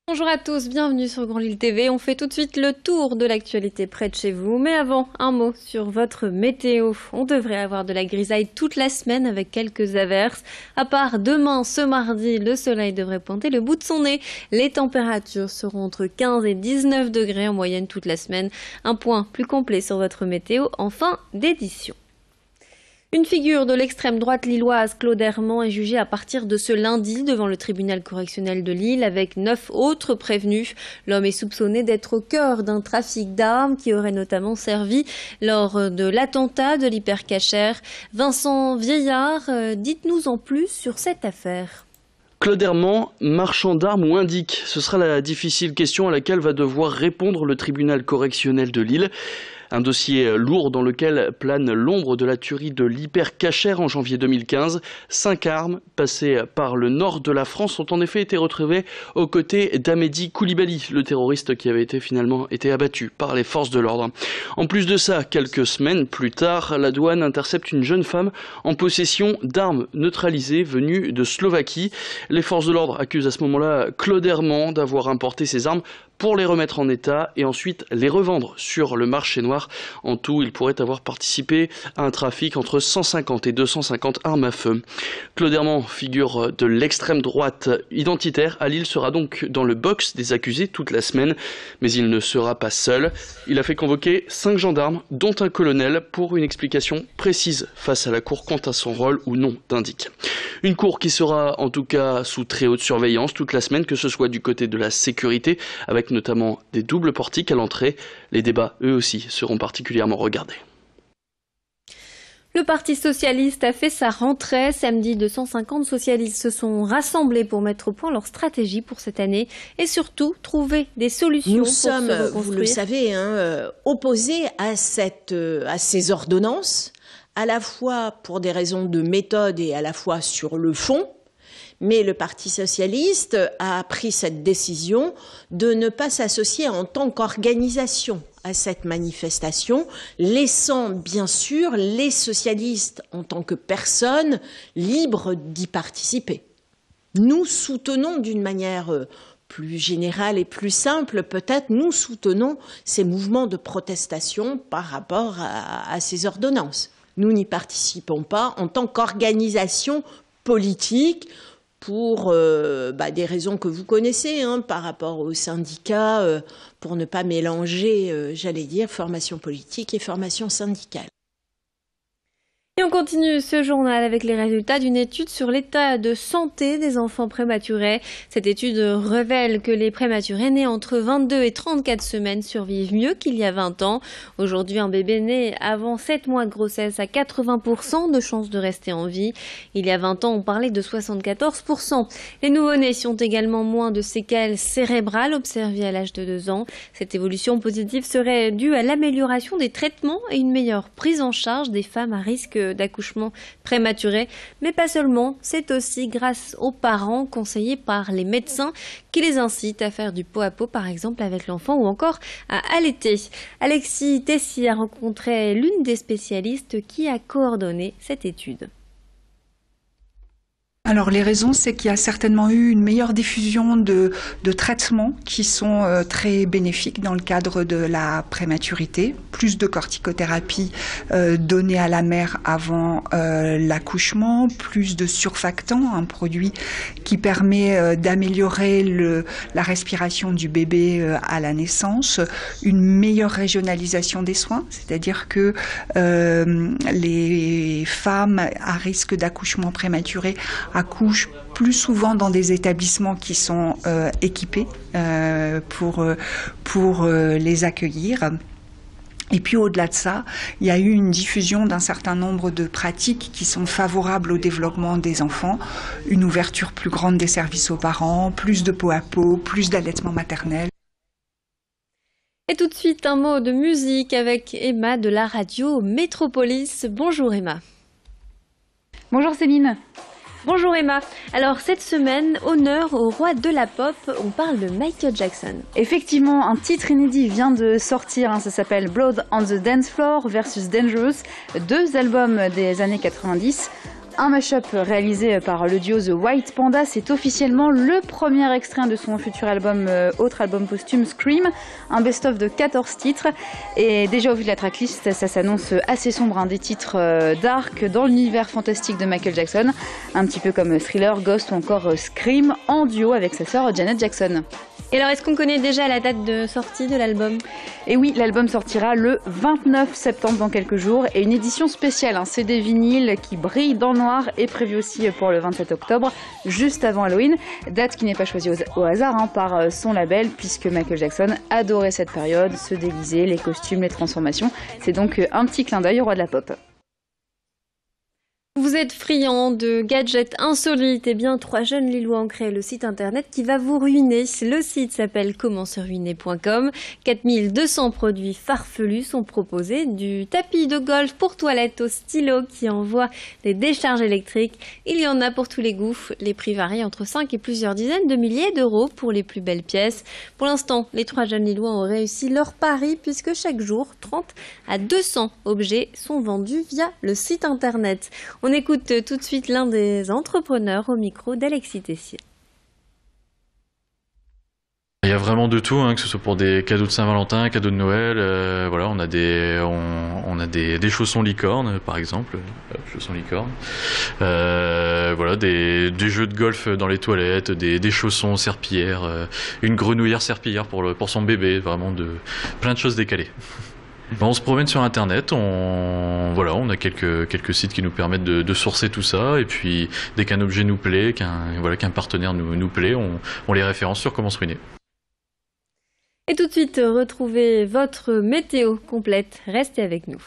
Bonjour à tous, bienvenue sur Grand Lille TV. On fait tout de suite le tour de l'actualité près de chez vous. Mais avant, un mot sur votre météo. On devrait avoir de la grisaille toute la semaine avec quelques averses. À part demain, ce mardi, le soleil devrait pointer le bout de son nez. Les températures seront entre 15 et 19 degrés en moyenne toute la semaine. Un point plus complet sur votre météo en fin d'édition. Une figure de l'extrême droite lilloise, Claude Herman, est jugée à partir de ce lundi devant le tribunal correctionnel de Lille avec 9 autres prévenus. L'homme est soupçonné d'être au cœur d'un trafic d'armes qui aurait notamment servi lors de l'attentat de l'Hyper Cacher. Vincent Vieillard, dites-nous en plus sur cette affaire. Claude Herman, marchand d'armes ou indique? Ce sera la difficile question à laquelle va devoir répondre le tribunal correctionnel de Lille. Un dossier lourd dans lequel plane l'ombre de la tuerie de l'Hyper Cacher en janvier 2015. 5 armes passées par le nord de la France ont en effet été retrouvées aux côtés d'Amedi Koulibaly, le terroriste qui avait finalement été abattu par les forces de l'ordre. En plus de ça, quelques semaines plus tard, la douane intercepte une jeune femme en possession d'armes neutralisées venues de Slovaquie. Les forces de l'ordre accusent à ce moment-là Claude Herman d'avoir importé ces armes pour les remettre en état et ensuite les revendre sur le marché noir. En tout, il pourrait avoir participé à un trafic entre 150 et 250 armes à feu. Claude Herman, figure de l'extrême droite identitaire à Lille, sera donc dans le box des accusés toute la semaine, mais il ne sera pas seul. Il a fait convoquer 5 gendarmes, dont un colonel, pour une explication précise face à la cour quant à son rôle ou non d'indique. Une cour qui sera en tout cas sous très haute surveillance toute la semaine, que ce soit du côté de la sécurité, avec notamment des doubles portiques à l'entrée. Les débats, eux aussi, seront particulièrement regardés. Le Parti socialiste a fait sa rentrée. Samedi, 250 socialistes se sont rassemblés pour mettre au point leur stratégie pour cette année et surtout trouver des solutions. Nous sommes, vous le savez, opposés à ces ordonnances, à la fois pour des raisons de méthode et à la fois sur le fond. Mais le Parti socialiste a pris cette décision de ne pas s'associer en tant qu'organisation à cette manifestation, laissant bien sûr les socialistes en tant que personnes libres d'y participer. Nous soutenons d'une manière plus générale et plus simple, peut-être, nous soutenons ces mouvements de protestation par rapport à ces ordonnances. Nous n'y participons pas en tant qu'organisation politique, pour des raisons que vous connaissez, par rapport aux syndicats, pour ne pas mélanger, formation politique et formation syndicale. Et on continue ce journal avec les résultats d'une étude sur l'état de santé des enfants prématurés. Cette étude révèle que les prématurés nés entre 22 et 34 semaines survivent mieux qu'il y a 20 ans. Aujourd'hui, un bébé né avant 7 mois de grossesse a 80% de chances de rester en vie. Il y a 20 ans, on parlait de 74%. Les nouveau-nés ont également moins de séquelles cérébrales observées à l'âge de 2 ans. Cette évolution positive serait due à l'amélioration des traitements et une meilleure prise en charge des femmes à risque d'accouchement prématuré, mais pas seulement, c'est aussi grâce aux parents conseillés par les médecins qui les incitent à faire du pot à pot par exemple avec l'enfant ou encore à allaiter. Alexis Tessy a rencontré l'une des spécialistes qui a coordonné cette étude. Alors les raisons, c'est qu'il y a certainement eu une meilleure diffusion de traitements qui sont très bénéfiques dans le cadre de la prématurité, plus de corticothérapie donnée à la mère avant l'accouchement, plus de surfactants, un produit qui permet d'améliorer la respiration du bébé à la naissance, une meilleure régionalisation des soins, c'est-à-dire que les femmes à risque d'accouchement prématuré accouchent plus souvent dans des établissements qui sont équipés pour les accueillir. Et puis au-delà de ça, il y a eu une diffusion d'un certain nombre de pratiques qui sont favorables au développement des enfants, une ouverture plus grande des services aux parents, plus de pot à pot, plus d'allaitement maternel. Et tout de suite, un mot de musique avec Emma de la radio Métropolis. Bonjour Emma. Bonjour Céline. Bonjour Emma. Alors cette semaine, honneur au roi de la pop, on parle de Michael Jackson. Effectivement, un titre inédit vient de sortir, ça s'appelle Blood on the Dance Floor versus Dangerous, 2 albums des années 90. Un mash-up réalisé par le duo The White Panda, c'est officiellement le premier extrait de son futur album, autre album posthume Scream, un best-of de 14 titres. Et déjà au vu de la tracklist, ça s'annonce assez sombre, des titres dark dans l'univers fantastique de Michael Jackson, un petit peu comme Thriller, Ghost ou encore Scream, en duo avec sa sœur Janet Jackson. Et alors, est-ce qu'on connaît déjà la date de sortie de l'album ? Et oui, l'album sortira le 29 septembre dans quelques jours et une édition spéciale, un CD vinyle qui brille dans le noir est prévu aussi pour le 27 octobre, juste avant Halloween, date qui n'est pas choisie au hasard par son label puisque Michael Jackson adorait cette période, se déguiser, les costumes, les transformations. C'est donc un petit clin d'œil au roi de la pop. Vous êtes friand de gadgets insolites, eh bien 3 jeunes Lillois ont créé le site internet qui va vous ruiner. Le site s'appelle commentseruiner.com. 4200 produits farfelus sont proposés, du tapis de golf pour toilette au stylo qui envoie des décharges électriques. Il y en a pour tous les goûts. Les prix varient entre 5 et plusieurs dizaines de milliers d'euros pour les plus belles pièces. Pour l'instant, les 3 jeunes Lillois ont réussi leur pari puisque chaque jour, 30 à 200 objets sont vendus via le site internet. On écoute tout de suite l'un des entrepreneurs au micro d'Alexis Tessier. Il y a vraiment de tout, que ce soit pour des cadeaux de Saint-Valentin, cadeaux de Noël. Voilà, on a des chaussons licornes, par exemple. Chaussons licornes. Voilà, des jeux de golf dans les toilettes, des chaussons serpillères, une grenouillère serpillière pour son bébé. Vraiment plein de choses décalées. On se promène sur internet, on a quelques sites qui nous permettent de sourcer tout ça, et puis dès qu'un objet nous plaît, qu'un partenaire nous plaît, on les référence sur Comment se ruiner. Et tout de suite, retrouvez votre météo complète. Restez avec nous.